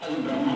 అది బ్రహ్మ.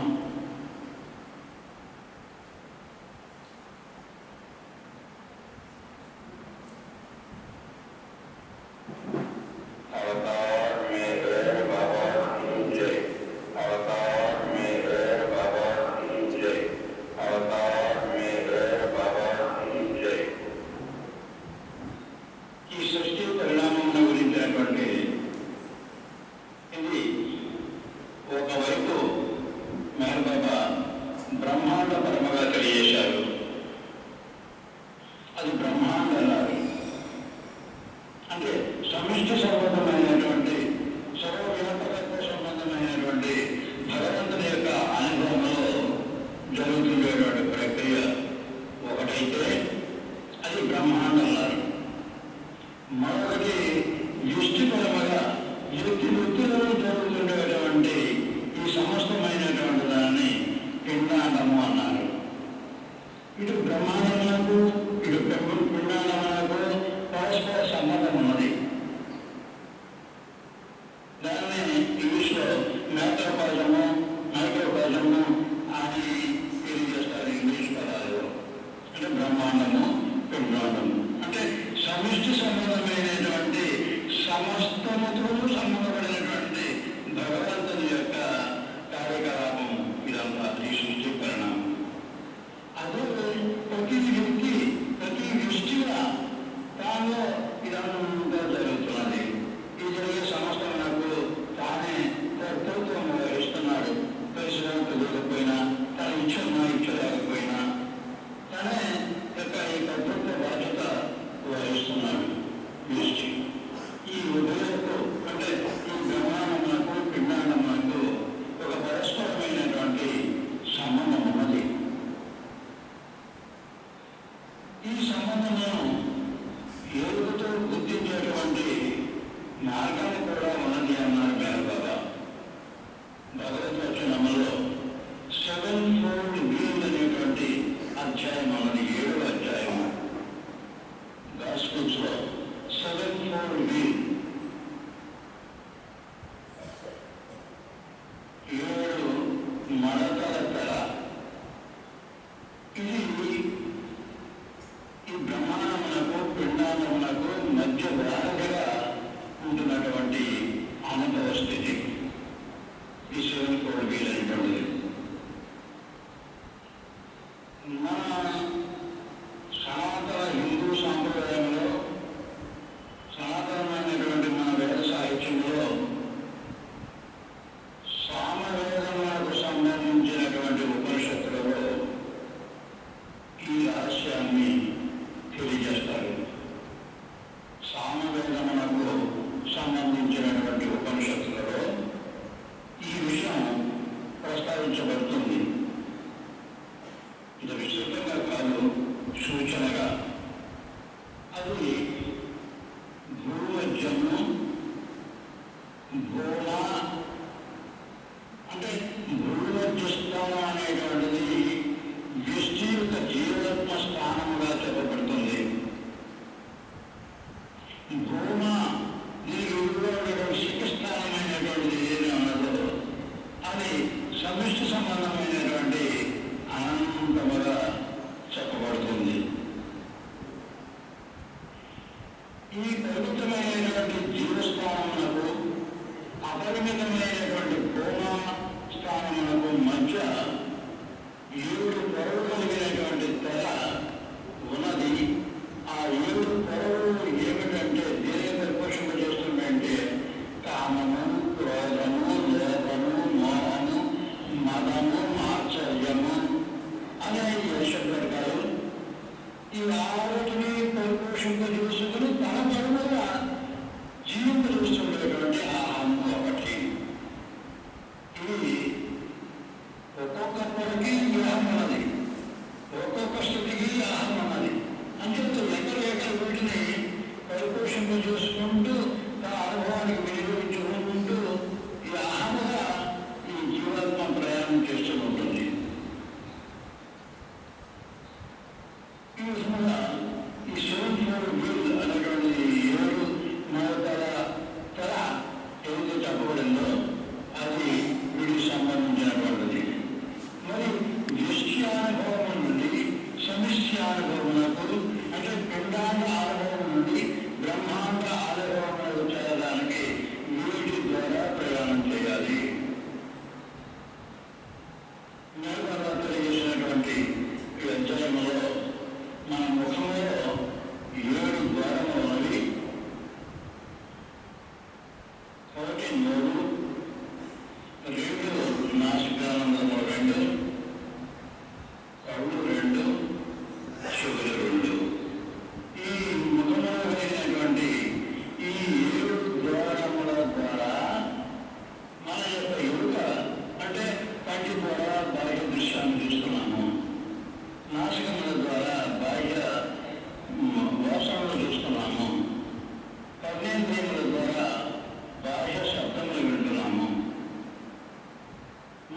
అది విడి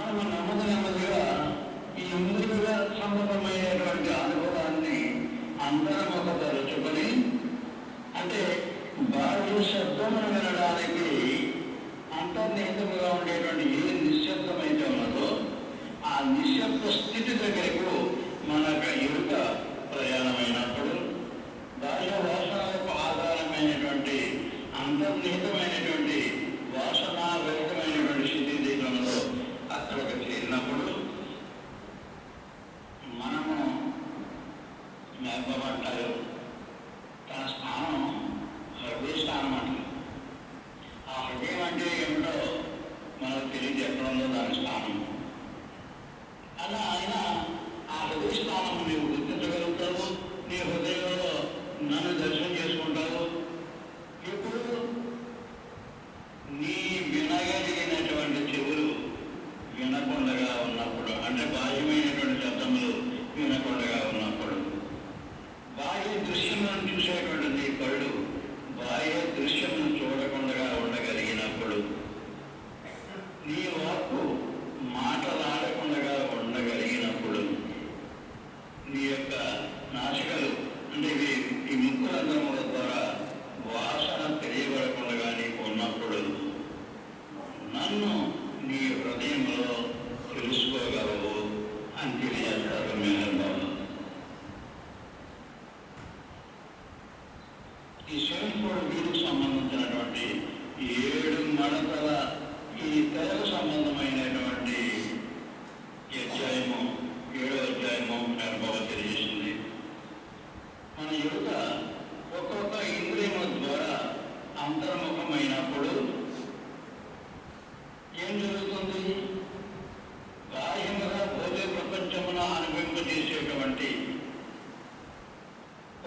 మనం నెమ్మదిగా ఈ ఇంద్రియ సంబంధమైనటువంటి అనుభవాన్ని అంతర్ముఖపరుచుకొని, అంటే బాహ్య శబ్దమును వినడానికి అంతర్నిహితముగా ఉండేటువంటి ఏ నిశ్శబ్దమైతే ఉన్నదో ఆ నిశ్శబ్ద స్థితి దగ్గరకు మన ఎరుక ప్రయాణమైనప్పుడు బాహ్య వాసనలకు ఆధారమైనటువంటి అంతర్నిహితమైనటువంటి వాసనారహితమైనటువంటి స్థితి ఏదైతే ఉన్నదో అక్కడికి చేరినప్పుడు మనము మేపబట్టారు. తన స్థానం హృదయ స్థానం అంటారు. ఆ హృదయం అంటే ఏమిటో మనకు తెలియదు, ఎక్కడ ఉందో దాని స్థానం. అలా ఆయన ఆ హృదయ స్థానం నీవు గుర్తించగలుగుతావు. నీ హృదయంలో నన్ను దర్శనం చేసుకుంటావు. ఇప్పుడు నీ వినగలిగినటువంటి చెవులు వినకుండగా ఉన్నప్పుడు, అంటే బాహ్యమైనటువంటి శబ్దములు వినకుండగా ఉన్నప్పుడు, బాహ్య దృశ్యములను చూసేటువంటి నీ కళ్ళు బాహ్య దృశ్యమును చూడకుండా ఉండగలిగినప్పుడు, నీ వాక్కు మాటలాడకుండా ఉండగలిగినప్పుడు, నీ యొక్క నాసికలు అంటే ఈ ముక్కురంధ్రముల ద్వారా వాసన తెలియబడకుండా నీకు ఉన్నప్పుడు నన్ను నీ హృదయంలో తెలుసుకోగలవు అని తెలియజేస్తారు మేనబాబు. ఈ శంకుడు వీరికి సంబంధించినటువంటి 7 మడతల ఈ తెరకు సంబంధమైనటువంటి అధ్యాయము 7వ అధ్యాయము మేనబాబు తెలియజేసింది. మన ఎరుక ఒక్కొక్క ఇంద్రియముల ద్వారా అంతర్ముఖమైనప్పుడు ఏం జరుగుతుంది? బాహ్యముగా భౌతిక ప్రపంచమున అనుభవింపజేసేటువంటి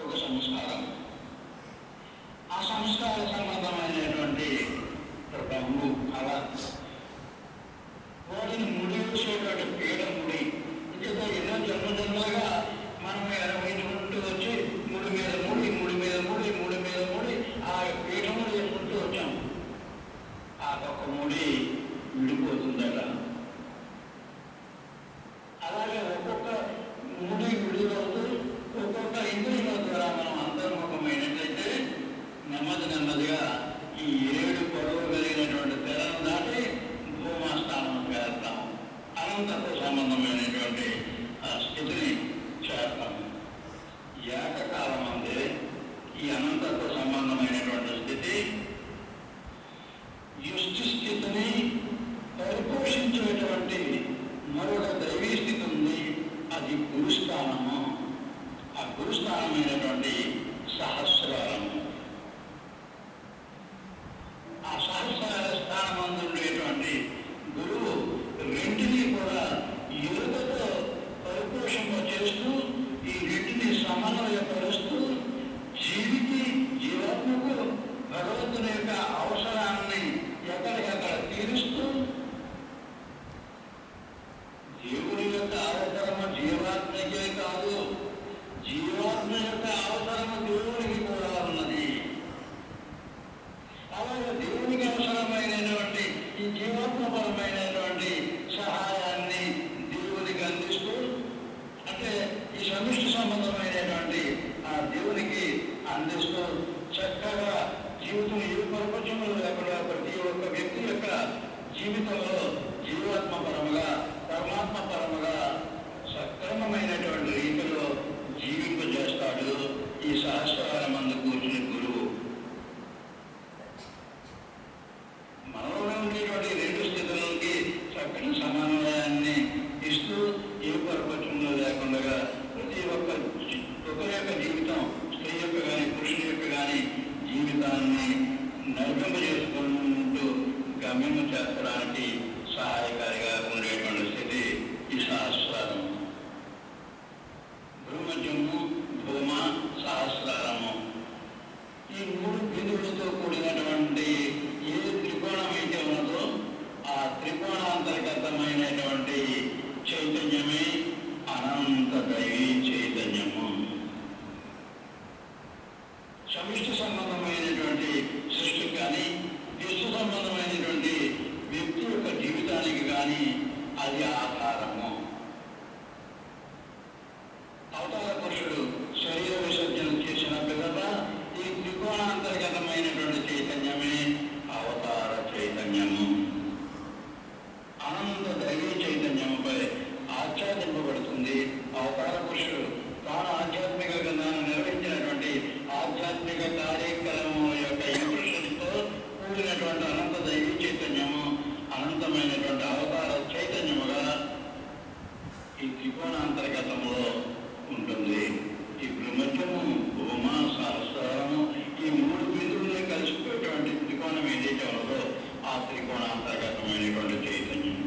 ఒక సంస్కారం, ఆ సంస్కార సంబంధమైనటువంటి రంగు అలా వాటిని ముడివేసేటువంటి పీడ ముడి. ఇంకేదో ఎన్నో జన్మలుగా మనం ఎరవైనట్టు వచ్చి ముడి మీద ముడి ఆ పీఠములు వేసుకుంటూ వచ్చాము. ఆ ఒక్క ముడి విడిపోతుందట. అలాగే ఒక్కొక్క ముడి విడిపోతూ ఒక్కొక్క ఇంద్రియుల ద్వారా మనం అంతర్ముఖమైనట్లయితే నెమ్మదిగా ఈ 7 పొడవు కలిగినటువంటి తెరను దాటి భూమాస్థానం చేస్తాం. అనంతత్వ సంబంధమైనటువంటి ఆ స్థితిని చేస్తాము. ఏకకాలం అందే ఈ అనంతత్వ సంబంధమైనటువంటి స్థితి యుష్టి స్థితిని పరిపోషించేటువంటి మరొక దైవీ స్థితి ఉంది. అది గురుస్థానము. ఆ గురుస్థానమైనటువంటి సహస్రారము. ఆ సహస్రార స్థానమందు ఉండేటువంటి గురువు రెంటిని కూడా ఎరుకతో పరిపోషింప చేస్తూ ఈ రెంటిని సమన్వయపరుస్తూ జీవాత్మకు భగవంతుని యొక్క అవసరాన్ని ఎక్కడికక్కడ తీరుస్తూ, దేవుని యొక్క అవసరము జీవాత్మకే కాదు, జీవాత్మ యొక్క అవసరము దేవునికి కూడా ఉన్నది. అలాగే దేవునికి అవసరమైనటువంటి ఈ జీవాత్మపరమైనటువంటి సహాయాన్ని దేవునికి అందిస్తూ, అంటే ఈ సమిష్టి సంబంధమైనటువంటి ఆ దేవునికి అందిస్తూ చక్కగా జీవితం ఏ ప్రపంచంలో లేకుండా ప్రతి ఒక్క వ్యక్తి యొక్క జీవితంలో జీవాత్మ పరముగా పరమాత్మ పరముగా సక్రమమైనటువంటి రీతిలో జీవింపజేస్తాడు ఈ సహస్రారమందు కూర్చుని గురువు. మనలో ఉండేటువంటి 2 స్థితులకి చక్కని సమన్వయాన్ని ఇస్తూ ఏ ప్రపంచంలో లేకుండా ప్రతి ఒక్కరి యొక్క జీవితం, స్త్రీ యొక్క కానీ పురుషుని యొక్క కానీ జీవితాన్ని నడిపింపజేసుకుంటూ గమ్యము చేర్చడానికి సహాయకారిగా ఉండేటువంటి స్థితి ఈ సహస్రారం. భూమధ్యము, భూమ, సహస్రారము ఈ 3 బిందువులతో కూడినటువంటి ఏ త్రికోణం అయితే ఉన్నదో ఆ త్రికోణాంతర్గతమైనటువంటి చైతన్యమే అనంత దైవీ చైతన్యము. సమిష్టి సంబంధమైనటువంటి సృష్టికి కానీ విశ్వ సంబంధమైనటువంటి వ్యక్తి యొక్క జీవితానికి కానీ అది ఆధారము. అవతార పురుషుడు శరీర విసర్జన చేసిన పిదప ఈ త్రికోణాంతర్గతమైనటువంటి చైతన్యమే అవతార చైతన్యము. అనంత దైవీ చైతన్యముపై ఆచ్ఛాదింపబడుతుంది. అవతార పురుషుడు తాను ఆధ్యాత్మిక గ్రంథాన్ని నిర్వహించినటువంటి ఆధ్యాత్మిక కార్యక్రమం యొక్క ఇంప్రెషన్తో కూడినటువంటి అనంత దైవీ చైతన్యము అనంతమైనటువంటి అవతార చైతన్యముగా ఈ త్రికోణాంతర్గతంలో ఉంటుంది. ఈ ప్రపంచము, భూమ, సహస్రము ఈ మూడు బిందువులు కలిసిపోయేటువంటి త్రికోణం ఏదైతే ఉన్నదో ఆ త్రికోణాంతర్గతమైనటువంటి చైతన్యం.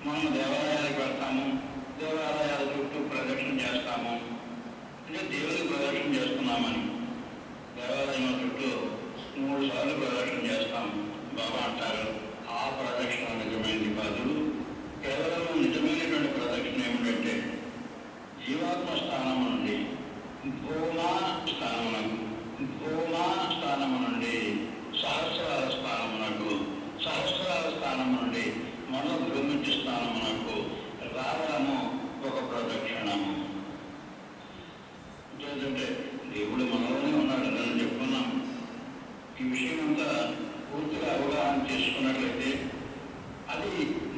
మనం దేవాలయాలకు వెళ్తాము, దేవాలయాల చుట్టూ ప్రదక్షిణ చేస్తాము. అంటే దేవుని ప్రదక్షిణ చేస్తున్నామని దేవాలయం చుట్టూ 3 సార్లు ప్రదక్షిణ చేస్తాం. బాబా అంటారు ఆ ప్రదక్షిణ నిజమైనది కాదు. కేవలం నిజమైనటువంటి ప్రదక్షిణ ఏమిటంటే జీవాత్మ స్థానము నుండి భూమా స్థానము నుండి సహస్రాల స్థానమునకు, సహస్రాల స్థానము నుండి మన భూమించి స్థానమునకు రావడము ఒక ప్రదక్షిణము. ఎందుకంటే దేవుడు మనలోనే ఉన్నాడు అని చెప్పుకున్నాం. ఈ విషయం అంతా పూర్తిగా అవగాహన చేసుకున్నట్లయితే, అది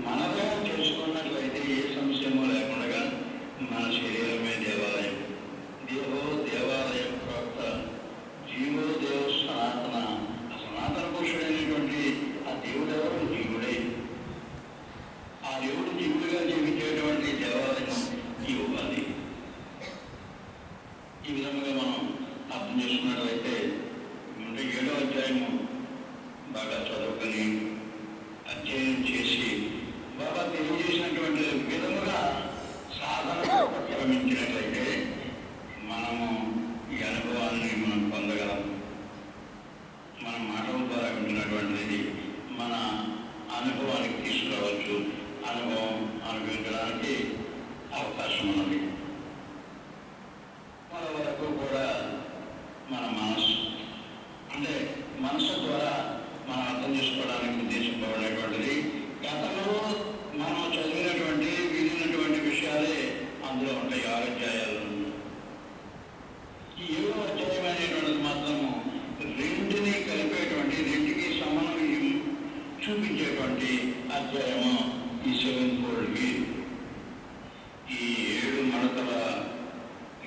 మనలో చేసుకున్నట్లయితే ఏ సంశయము లేకుండా మన శరీరమే దేవాలయం. దేవో దేవాలయ ప్రవక్త జీవో దేవ సనాతన. సనాతన పురుషుడైనటువంటి ఆ దేవుడెవరు? జీవుడే. ఆ దేవుడు జీవుడిగా జీవించేటువంటి దేవాలయం ఈ ఉపాధి. ఈ విధంగా మనం అర్థం చేసుకున్నట్లయితే, అంటే 7వ అధ్యాయము బాగా చదువుకొని అధ్యయనం చేసి బాగా తెలియజేసినటువంటి విధముగా సాధన ప్రారంభించినట్లయితే మనము ఈ అనుభవాన్ని మనం పొందగలం. మన మాటల ద్వారా వింటున్నటువంటిది మన అనుభవానికి తీసుకురావచ్చు. అనుభవం అనుభవించడానికి అవకాశం ఉన్నది. మన వరకు కూడా మన మనస్సు, అంటే మనసు ద్వారా మనం అర్థం చేసుకోవడానికి ఉద్దేశింపబడినటువంటిది గతంలో మనం చదివినటువంటి వినినటువంటి విషయాలే అందులో ఉంటాయి. 6 అధ్యాయాలు. ఈ 7వ అధ్యాయం అనేటువంటిది మాత్రము రెండుని కలిపేటువంటి, రెండుకి సమన్వయం చూపించేటువంటి అధ్యాయము ఈ 7 ఫోల్డ్కి. ఈ 7 మడతల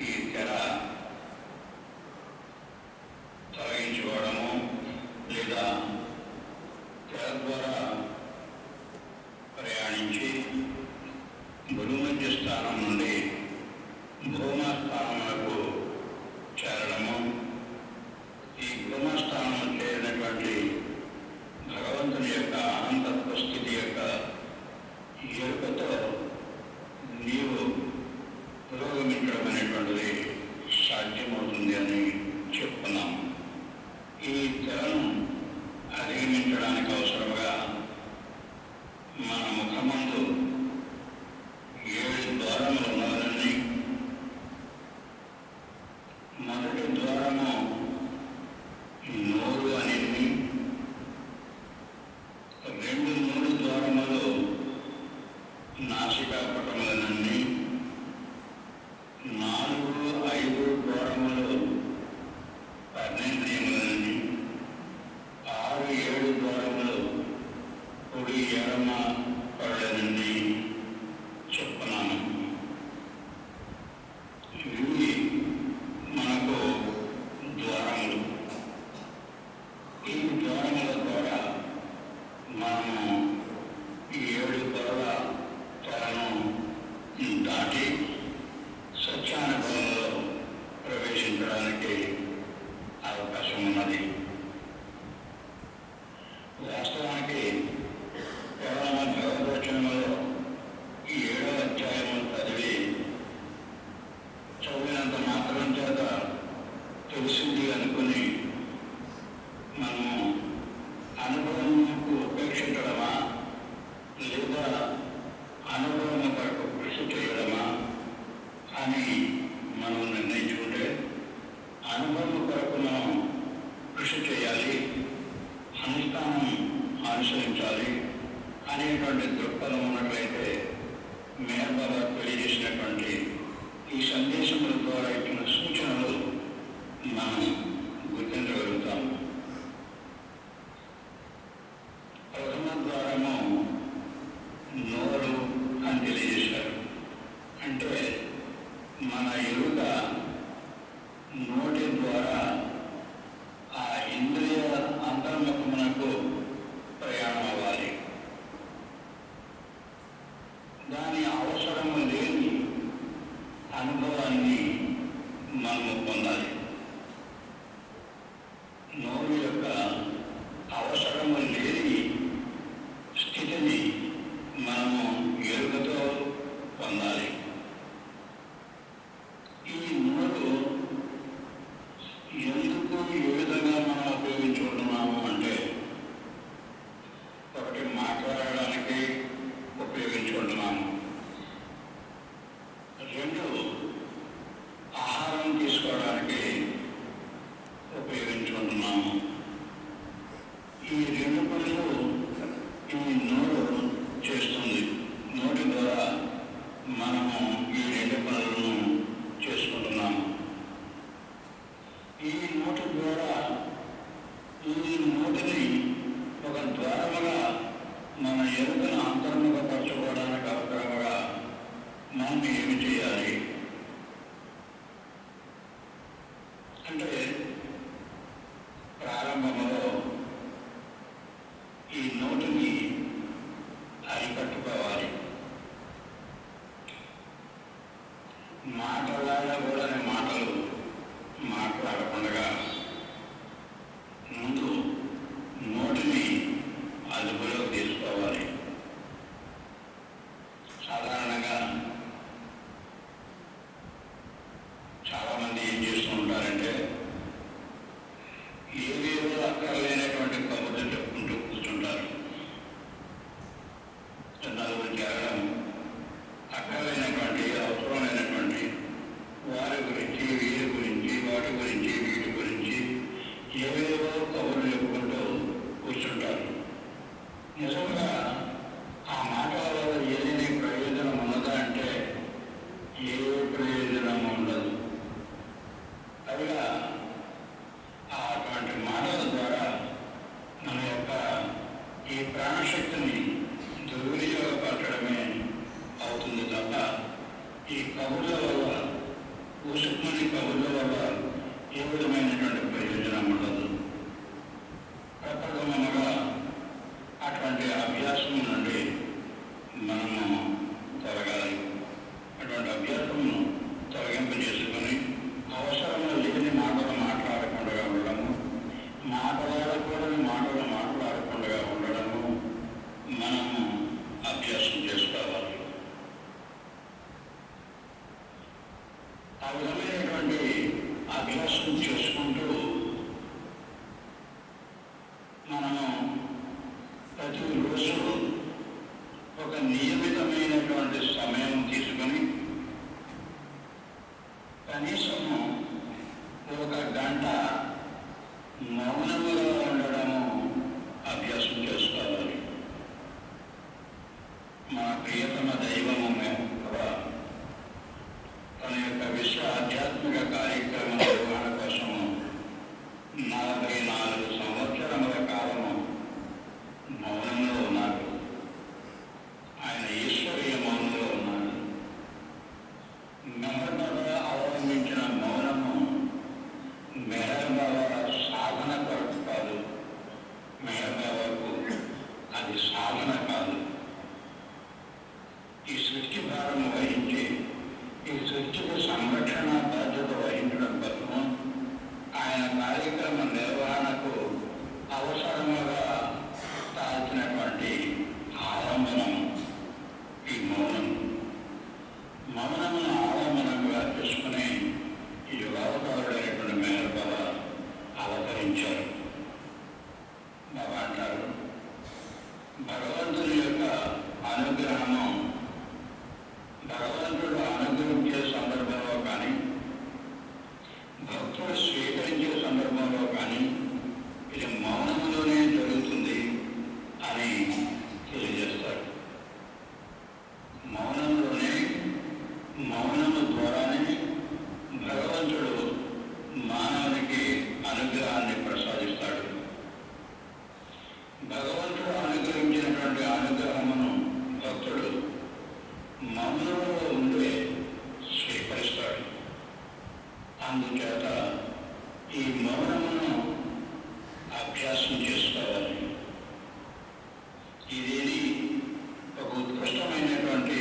ఈ తెర తొలగించుకోవడము లేదా తెర ద్వారా ప్రయాణించి భూమధ్య స్థానం నుండి భూమాస్థానములకు చేరడము. ఈ భూమాస్థానం చేరినటువంటి భగవంతుని యొక్క అనంతత్వ స్థితి యొక్క ఎరుకతో నీవు పురోగమించడం అనేటువంటిది సాధ్యమవుతుంది అని చెప్పుకున్నాం. ఈ తెరను అధిగమించడానికి అవసరముగా మన ముఖమందు 7 ద్వారములు ఉన్నదని, మొదటి ద్వారము నోరు అని, 2, 3 ద్వారములు నాసికాపటములనని, 4, 5 ద్వారములు కర్ణేంద్రియములని, 6, 7 ద్వారములు కుడి ఎడమ పడలనని చెప్పుకున్నాను. ఇవి మనకు ద్వారములు. ఈ ద్వారముల ద్వారా మనము ఈ 7 పొరల తెరను దాటి సత్యానుభవంలో ప్రవేశించడానికి అవకాశం ఉన్నది. వాస్తవానికి కేవలం భగవద్వచనంలో ఈ 7వ అధ్యాయము చదివినంత మాత్రం చేత తెలిసింది అనుకుని మనము అనుభవంకు ఉపేక్షించడమా లేదా అనుభవం కొరకు కృషి చేయడమా అని మనం నిర్ణయించుకుంటే, అనుభవం కొరకు మనం కృషి చేయాలి, అనుష్ఠానం అనుసరించాలి అనేటువంటి దృక్పథం ఉన్నట్లయితే దాని అవసరము లేని అనుభవాన్ని మనము పొందాలి. నోరు యొక్క అవసరము లేని స్థితిని మనము ఎరుకతో పొందాలి. ఈ నోరు ఎందుకు ఏ విధంగా మనం ఉపయోగించుకుంటున్నాము అంటే, ఒకటి మాట్లాడడానికి ఉపయోగించుకుంటున్నాము, రెండు ఆహారం తీసుకోవడానికి ఉపయోగించుకుంటున్నాము. ఈ రెండు పనులు ఈ నోరు చేస్తుంది. నోటి ద్వారా మనము ఈ రెండు పనులను చేసుకుంటున్నాము. ఈ నోటి ద్వారా ఈ నోటిని ఒక ద్వారముగా మన ఎరుకను అంతర్ముఖపరచుకోవడానికి అవసరముగా మనం ఏమి చేయాలి అంటే, ప్రారంభంలో ఈ నోటిని అరికట్టుకోవాలి. మాట్లాడకూడని మాటలు మాట్లాడకుండా ముందు నోటిని అదుపులోకి తీసుకోవాలి. సాధారణంగా చాలామంది ఏం చేస్తూ ఉంటారంటే, ఏవేవో అక్కర్లేనటువంటి కబుర్లు చెప్పుకుంటూ కూర్చుంటారు. నలుగురు చేరడం, అక్కర్లేనటువంటి అవసరమైనటువంటి వారి గురించి, వీరి గురించి, వాటి గురించి, వీటి గురించి ఏవేవో కబుర్లు చెప్పుకుంటూ కూర్చుంటారు. నిజంగా ఆ మాటల వల్ల ఏదైనా ప్రయోజనం ఉన్నదా అంటే ఏ ప్రయోజనం ఉండదు. పైగా అటువంటి మాటల ద్వారా మన యొక్క ఈ ప్రాణశక్తిని దుర్వినియోగపరచడమే అవుతుంది తప్ప ఈ కబుర్ల వల్ల, ఉసుకుని కబుర్ల వల్ల ఏ విధమైనటువంటి ప్రయోజనం ఉండదు. ప్రప్రథమంగా అటువంటి అభ్యాసం నుండి మనము తొలగాలి. అటువంటి అభ్యాసమును తొలగింపజేసుకొని అవసరం లేని మాటలు మాట్లాడకుండా ఉండడము, మాట్లాడకూడని మాటలు మాట్లాడకుండా ఉండడము మనము అభ్యాసం చేసుకోవాలి. ఆ విధమైనటువంటి అభ్యాసం చేసుకుంటూ మనము ప్రతిరోజు ఒక నియమితమైనటువంటి సమయం తీసుకొని కనీసము ఒక గంట మౌనముగా ఉండడము అభ్యాసం చేసుకోవాలి. మా ప్రియతమ దైవము కూడా తన యొక్క విశ్వ ఆధ్యాత్మిక కార్యక్రమ నిర్వహణ కోసము 44 సంవత్సరముల కాలము మౌనంలో ఉన్నారు. ఆయన ఈశ్వరీయ మౌనంలో ఉన్నారు. మెహర్ బాబా అవలంబించిన మౌనము మెహర్ బాబా సాధన కొరకు కాదు, మెహర్ బాబాకు అది సాధన కాదు. ఈ సృష్టి భారము వహించి ఈ సృష్టికి సంరక్షణ బాధ్యత వహించడం కోసం ఆయన కార్యక్రమ నిర్వహణకు అవసరముగా తాల్చినటువంటి ఆలంబనం ఈ మౌనం. మౌనమును ఆలంబనంగా చేసుకుని ఈ యుగావతారుడైనటువంటి మెహర్ బాబా అవతరించారు. బాబా అంటారు, భగవంతుని యొక్క అనుగ్రహము భగవంతుడు అనుగ్రహించే సందర్భంలో కానీ, భక్తుడు స్వీకరించే సందర్భంలో కానీ ఇది మౌనంలోనే జరుగుతుంది అని తెలియజేస్తారు. మౌనంలోనే, మౌనము ద్వారానే భగవంతుడు మానవునికి అనుగ్రహాన్ని ప్రసాదిస్తాడు. భగవంతుడు అనుగ్రహించినటువంటి అనుగ్రహమును భక్తుడు మౌనంలో ఉండే స్వీకరిస్తాడు. అందుచేత ఈ మౌనమును అభ్యాసం చేసుకోవాలి. ఇది ఒక ఉత్కృష్టమైనటువంటి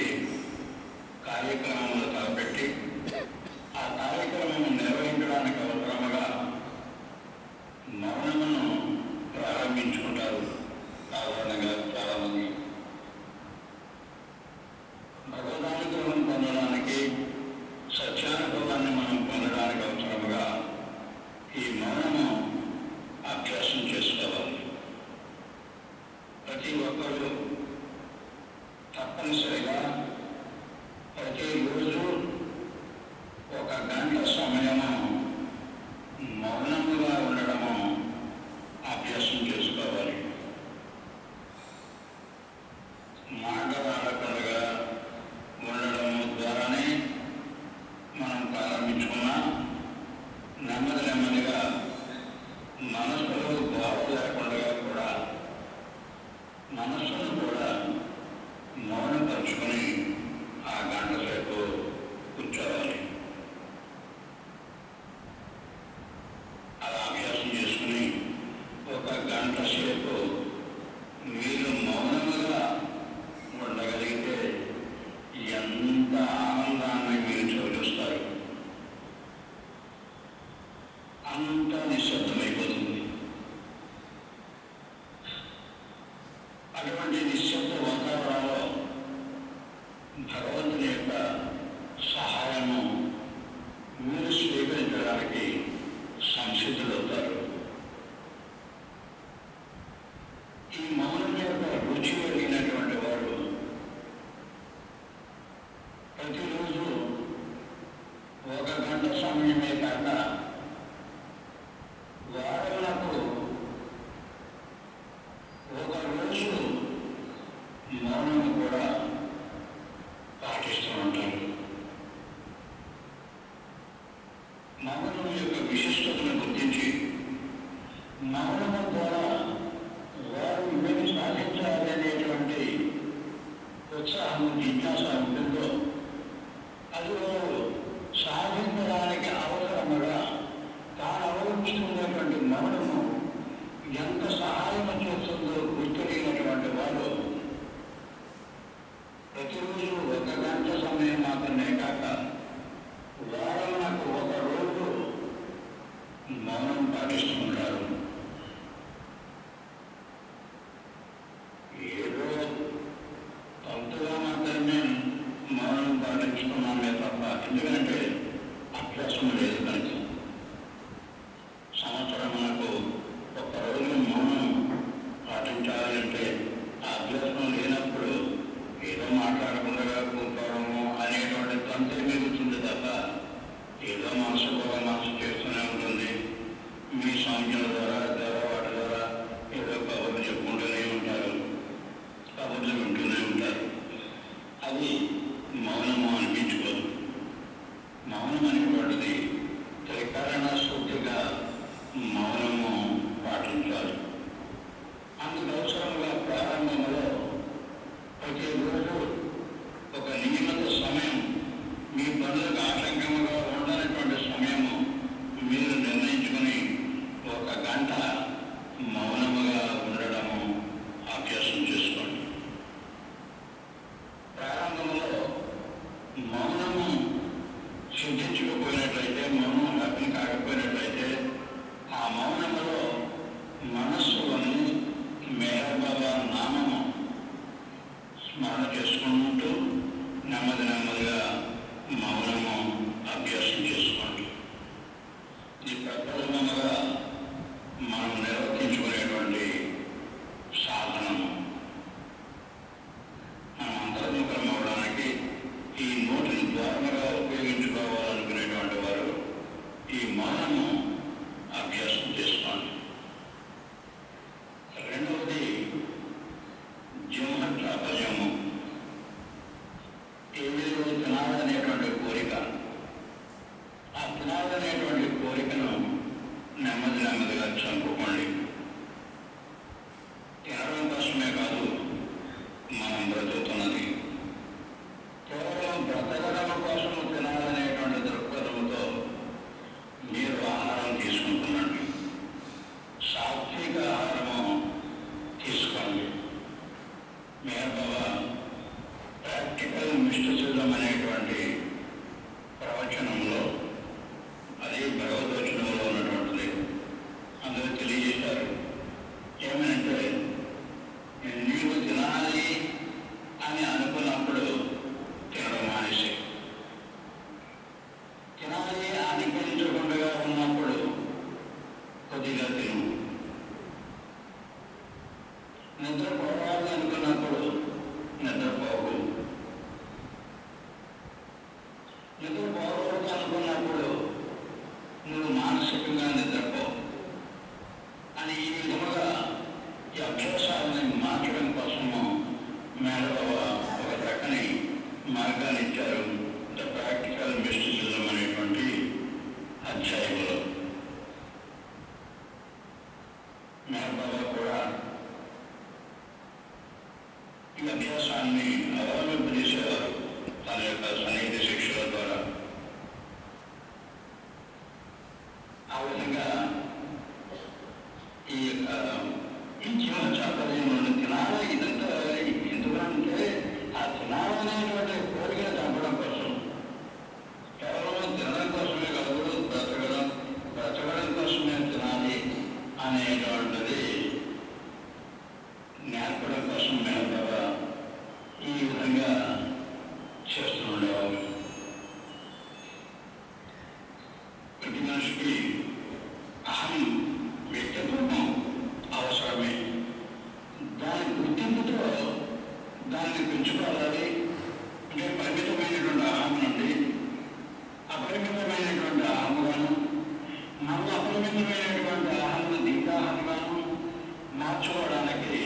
ప్రతిరోజు ఒక గంట సమయము మౌనముగా ఉండడము అభ్యాసం చేసుకోవాలి. మాటలాడకుండా ఉండడము ద్వారానే మనం ప్రారంభించుకున్న నెమ్మది నెమ్మదిగా మనసులో బాధ లేకుండా కూడా మనసును కూడా మౌనపరుచుకొని ఆ గంట సేపు కూర్చోవాలి. అలా అభ్యాసం చేసుకుని ఒక గంట సేపు మీరు మౌనముగా ఉండగలిగితే ఎంత ఆనందాన్ని మీరు చవిచూస్తారు. అంత నిశ్శబ్దమైపోతుంది. అటువంటి నిశ్శబ్ద వాతావరణంలో భగవంతుని యొక్క సహాయము మీరు స్వీకరించడానికి సంసిద్ధులవుతారు. ఈ మౌనం యొక్క రుచి కలిగినటువంటి వారు ప్రతిరోజు ఒక గంట సమయమే కాక వారములకు ఒక రోజు మౌనం కూడా పాటిస్తూ ఉంటారు. మౌనం యొక్క విశిష్టతను గుర్తించి మౌనము ద్వారా వారు ఏమి సాధించాలనేటువంటి ఉత్సాహం, జిజ్ఞాస ఉంటుందో అది వారు సాధించడానికి అవసరముగా తాను అవలంబిస్తున్నటువంటి మౌనము ఎంత సహాయం చేస్తుందో గుర్తులేనటువంటి వారు ప్రతిరోజు ఒక గంట సమయం మాత్రమే కాక వారాలకు ఒక రోజు మౌనం పాటిస్తుంటారు. ఏదో కొంతగా మాత్రమే మౌనం పాటించుకున్నామే తప్ప, ఎందుకంటే అభ్యాసం లేదు కనుక. సంవత్సరం మనకు ఒక రోజు మౌనం పాటించాలి అంటే ఆ అభ్యాసం లేనప్పుడు ఏదో మాట్లాడకుండా కూర్చోవడము అనేటువంటి తంతే మిగులుతుంది తప్ప ఏదో మనసు చేస్తూనే ఉంటుంది. మీ సంఖ్యల ద్వారా వాటి ద్వారా ఏదో కబుర్లు చెప్పుకుంటూనే ఉంటారు, కబుర్లు వింటూనే ఉంటారు. అది మౌనము అనిపించుకోదు. మౌనం అనేటువంటిది త్రికరణ శుద్ధిగా మౌనము పాటించాలి. అందుకు అవసరంగా ప్రారంభంలో ప్రతిరోజు ఒక నియమిత సమయం, మీ పనులకు ఆటంకముగా ఉండనటువంటి సమయము మీరు నిర్ణయించుకుని ఒక గంట మౌనముగా ఉండడము అభ్యాసం చేసుకోండి. ప్రారంభంలో మౌనము సిద్ధించకపోయినట్లయితే, మౌనం హ్యాపీ కాకపోయినట్లయితే ఆ మౌనములో మనస్సులోని మెహర్ బాబా నామము స్మరణ చేసుకుంటూ నెమ్మది నెమ్మదిగా మౌనము అభ్యాసం చేసుకోండి. ఈ ప్రప్రథమంగా మనం నిర్వర్తించుకునేటువంటి సాధనము. మనం అంతర్ముఖం అవ్వడానికి ఈ నోటిని ద్వారంగా ఉపయోగించుకోవాలనుకునేటువంటి వారు ఈ మౌనము అభ్యాసం చేసుకోండి. రెండవది జిహ్వాచాపల్యము. ఏదో తినాలనేటువంటి కోరిక, ఆ తినాలనేటువంటి కోరికను నెమ్మది నెమ్మదిగా చంపుకోండి. తినడం కోసమే కాదు మనం బ్రతుకుతున్నది, కేవలం బ్రతకడం కోసం తినాలనేటువంటి దృక్పథంతో మీరు ఆహారం తీసుకుంటున్నాండి. సాత్విక ఆహారము తీసుకోండి. మేర్ బాబా ప్రాక్టికల్ మిస్టిసిజం అనేటువంటి ప్రవచనంలో, అది భగవద్వచనంలో ఉన్నటువంటిది, అందరూ తెలియజేశారు. ఏమంటే నీవు తినాలి అని అనుకున్నప్పుడు తినడం మానేసి, తినాలి అనిపించకుండా ఉన్నప్పుడు కొద్దిగా తిను, నిద్రపోవాలి అనుకున్నప్పుడు నిద్రపోకు, మార్గాన్ని ఇచ్చారు. ద ప్రాక్టికల్ మిస్టిసిజం అనేటువంటి అధ్యాయంలో మేనబాబా కూడా ఈ అభ్యాసాన్ని అవలంబించేవారు తన యొక్క సన్నిహిత శిక్షల ద్వారా. ఆ విధంగా ఈ యొక్క జీవన చాపల్యంలో తినాలి. ఇదంతా ఎందుకంటే ఆ తినాలనేటువంటి కోరికను చంపడం కోసం, కేవలం తినడం కోసమే కాదు, బ్రతకడం కోసమే తినాలి అనేటువంటిది నేర్పడం కోసం మేనబాబా ఈ విధంగా చేస్తూ ఉండేవారు. ప్రతి మనిషికి అహం వ్యక్తిత్వం అవసరమే. దాని గుర్తింపుతో దాన్ని పెంచుకోవాలి. అంటే పరిమితమైనటువంటి అహం నుండి అపరిమితమైనటువంటి అహముగాను, మళ్ళీ అపరిమితమైనటువంటి అహమును దీర్ఘాహముగాను మార్చుకోవడానికి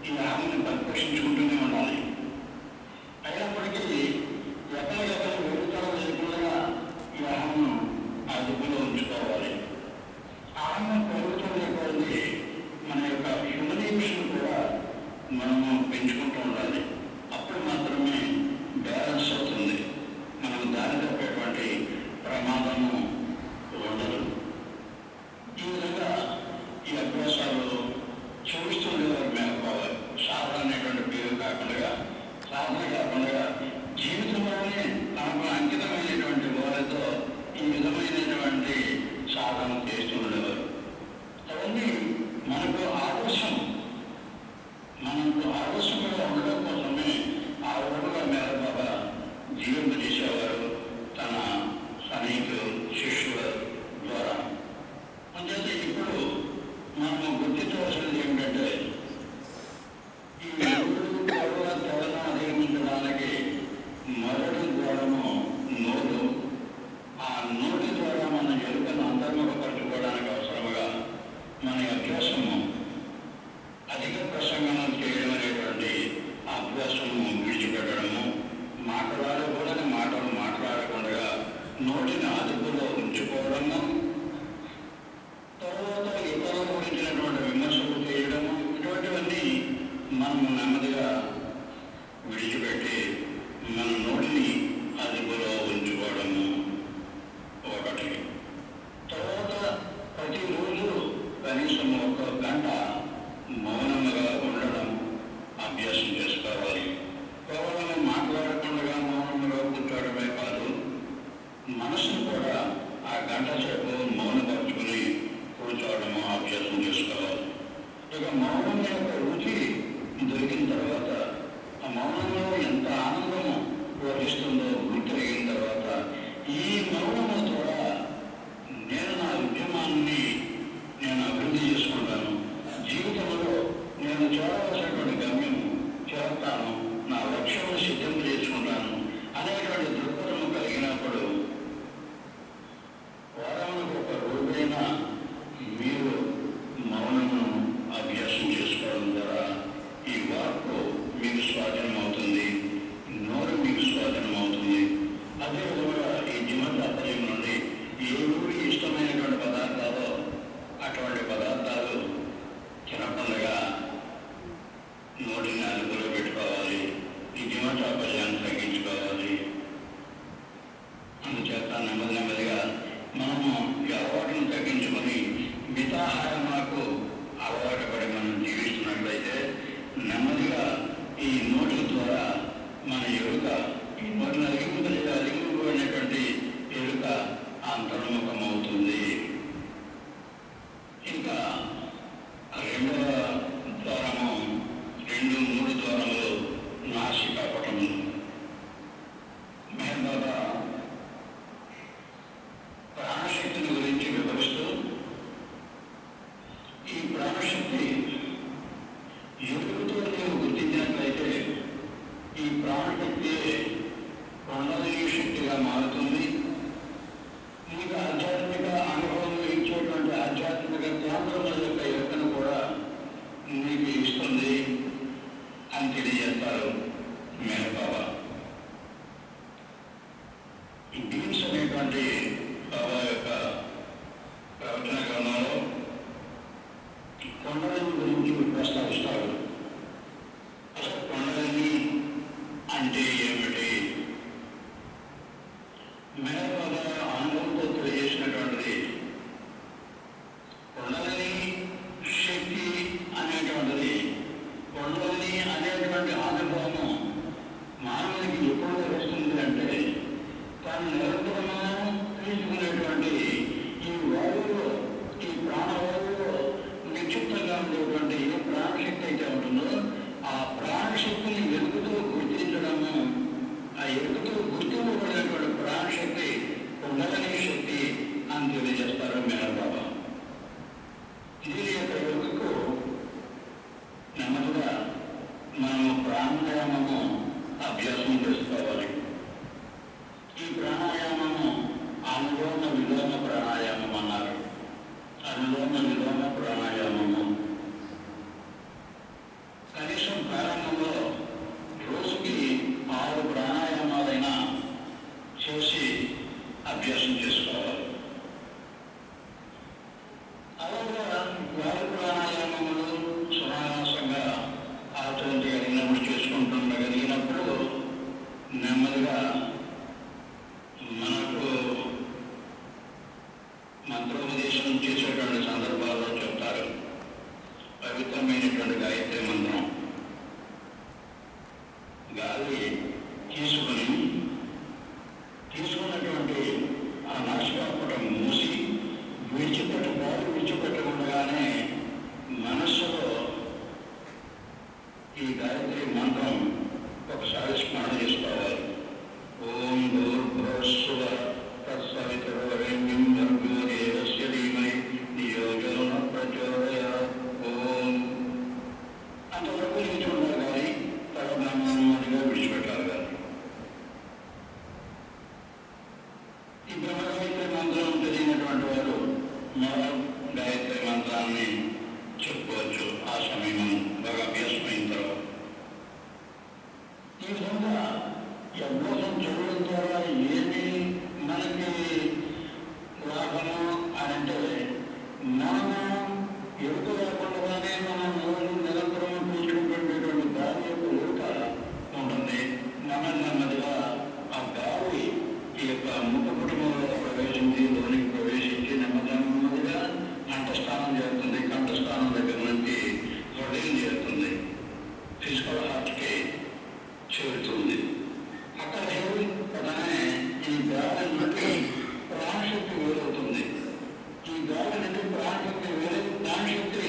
ఈ అహముని పరిపోషించుకుంటూనే ఉండాలి. అయినప్పటికీ ఎక్కడికెక్కడ వేడుకలు లేకుండా ఈ అహమును అదుపులో ఉంచుకోవాలి. అహం పెరుగుతున్నటువంటి మన యొక్క హ్యూమనైజేషన్ కూడా మనము పెంచుకుంటూ ఉండాలి. అప్పుడు మాత్రమే బ్యాలెన్స్ అవుతుంది. మనం దారి తప్పేటువంటి ప్రమాదము ఉండదు. ఈ విధంగా ఈ అభ్యాసాలు చూపిస్తుండేవారు మేనబాబా. సాధన అనేటువంటి పేరు కాకుండా, సాధన కాకుండా జీవితంలోనే తనకు అంకితమైనటువంటి వారితో ఈ విధమైనటువంటి సాధన చేస్తూ ఉండేవారు. అవన్నీ మనకు ఆదర్శంగా ఉండడం కోసమే ఆ విధంగా మేనబాబా జీవింపజేసేవారు తన సన్నిహితులు శిష్యుల ద్వారా. అంతే ఇప్పుడు మనము గుర్తించవలసింది ఏమిటంటే, ఈ తెలను అధిగమించడానికి మొదటి ద్వారము నోటు. ఆ నోటి ద్వారా మన ఎలుకను అంతర్ముఖపరచుకోవడానికి అవసరముగా మన అభ్యాసము అధిక ప్రసంగం చేయడం అనేటువంటి అభ్యాసము విడిచిపెట్టడము, మాటలాడకూడని మాటలు మాట్లాడకుండా నోటిని అదుపులో ఉంచుకోవడము, తర్వాత ఇతరుల గురించినటువంటి విమర్శలు చేయడము, ఇటువంటివన్నీ మనము నెమ్మదిగా విడిచిపెట్టి మన నోటిని అదుపులో ఉంచుకోవడము ఒకటి. తర్వాత ప్రతిరోజు కనీసం 1 గంట మౌనంగా ఉండడం అభ్యాసం చేసుకోవాలి. కేవలం మాట్లాడకుండా మౌనంగా కూర్చోవడమే కాదు, మనసును కూడా ఆ గంట సేపు మౌనపరుచుకుని కూర్చోవడము అభ్యాసం చేసుకోవాలి. ఇక మౌనం యొక్క రుచి దొరికిన తర్వాత, ఆ మౌనంలో ఎంత ఆనందము వహిస్తుందో గుర్తిరిగిన తర్వాత, ఈ మౌనము ద్వారా నేను నా ఉద్యమాన్ని నేను అభివృద్ధి చేసుకుంటాను, జీవితంలో నేను చేరవలసినటువంటి గమ్యం చేస్తాను, నా లక్ష్యాన్ని సిద్ధం చేసుకుంటాను అనేటువంటి దృక్పథము కలిగినప్పుడు వారానికి 1 రోజైనా మీరు మౌనము అభ్యాసం చేసుకోవడం ద్వారా ఈ వాక్కు మీకు స్వాధీనం అవుతుంది, నోరు మీకు స్వాధీనం అవుతుంది. అదేవిధంగా ఈ జీవతాత్పర్యం నుండి ఎవరికి ఇష్టమైనటువంటి పదార్థాలు అటువంటి పదార్థాలు తినకుండా నోటిని అదుపులో పెట్టుకోవాలి. ఈ జీవతాత్పర్యాన్ని తగ్గించుకోవాలి. అందుచేత నెమ్మదిగా మనము ఈ అలవాటును తగ్గించుకొని మితాహారములకు అలవాటు పడి మనం జీవిస్తున్నట్లయితే నెమ్మదిగా ఈ నోటి ద్వారా మన ఎరుక, ఈ నోటిని అధిగమింపబడినటువంటి ఎరుక అంతర్ముఖమవుతుంది. ఇంకా 2వ ద్వారము, 2, 3 ద్వారములు నాసికాపటము. మేనబాబా ప్రాణశక్తిని గురించి వివరిస్తూ, ఈ ప్రాణశక్తి ఎరుకతో నీవు గుర్తించినట్లయితే ఈ ప్రాణశక్తి కొండలీ శక్తిగా మారుతుంది. నీకు ఆధ్యాత్మిక అనుభవం ఇచ్చేటువంటి ఆధ్యాత్మిక కేంద్రముల యొక్క ఎరుకను కూడా నీకు ఇస్తుంది అని తెలియజేస్తారు మేనబాబా. దాన్ని నిరంతరము తీసుకునేటువంటి ఈ వాయువులో, ఈ ప్రాణవాయువులో నిక్షిప్తంగా ఉండేటువంటి ఏ ప్రాణశక్తి అయితే ఉంటుందో ఆ ప్రాణశక్తిని ఎరుగుతూ గుర్తించడము, ఆ ఎరుగుతూ గుర్తింపబడినటువంటి ప్రాణశక్తి ఉండగని శక్తి అని తెలియజేస్తారు మేనబాబా. దీని యొక్క ఎరుగుకు నెమ్మదిగా మనము ప్రాణాయామము అభ్యాసం చేసుకోవాలి. ఈ ప్రాణాయామము అనులోమ విలోమ ప్రాణాయామం అన్నారు. అనులోమ విలోమ ప్రాణాయామము కనీసం ప్రారంభంలో రోజుకి 6 ప్రాణాయామాలైనా చేసి అభ్యాసం చేసుకోవాలి. అలాగా వాయు ప్రాణాయామములు సునాయాసంగా ఆచరించి కలిగినప్పుడు చేసుకుంటుండగలిగినప్పుడు నెమ్మదిగా మనకు మంత్రోపదేశం చేసేటువంటి సందర్భాల్లో చెప్తారు. పవిత్రమైనటువంటి గాయత్రి మంత్రం గాలి తీసుకున్నటువంటి ఆ నాసికాపుటం మూసి విడిచిపెట్టకుండానే మనస్సులో ఈ గాయత్రి మంత్రం ఒకసారి స్మరణ చేసుకోవాలి. ఓం భూర్భువస్సువః తత్సవితుర్వరేణ్యం భర్గో దేవస్య ధీమహి ధియో యో నః ప్రచోదయాత్. ఓం అంతవరకు నిలిచి ఉండాలి కానీ తర్వాత నెమ్మదిగా విడిచిపెట్టాలి. కానీ ఈ బ్రహ్మగాయత్రి మంత్రం తెలియనటువంటి వారు మరో గాయత్రి మంత్రాన్ని చెప్పుకోవచ్చు ఆ సమయం బాగా అభ్యాసమైన తర్వాత. ఈ విధంగా ఈ అభ్యాసం చేయడం ద్వారా ఏమి మనకి లాభము అని అంటే, మనము ఎరుక లేకుండానే మనం రోజు నిరంతరం పీల్చుకుంటున్నటువంటి గాలి యొక్క ఎరుక ఉంటుంది. నెమ్మదిగా ఆ గాలి ఈ యొక్క ముఖ కుటుంబంలో లోనికి ప్రవేశించి నెమ్మదిగా కంఠస్థానం చేస్తుంది. కంఠస్థానం దగ్గర నుంచి హృదయం చేరుతుంది, ఫిజికల్ హార్ట్కి చేరుతుంది. అక్కడ చేరుకుంటే ఈ గాలి నుండి ప్రాణశక్తి వేరవుతుంది. ఈ గాలి నుండి ప్రాణశక్తి వేరే ప్రాణశక్తి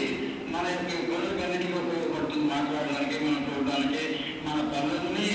మన యొక్క పనులన్నిటికీ ఉపయోగపడుతుంది. మాట్లాడడానికి, మనం చూడడానికి, మన పనులన్నీ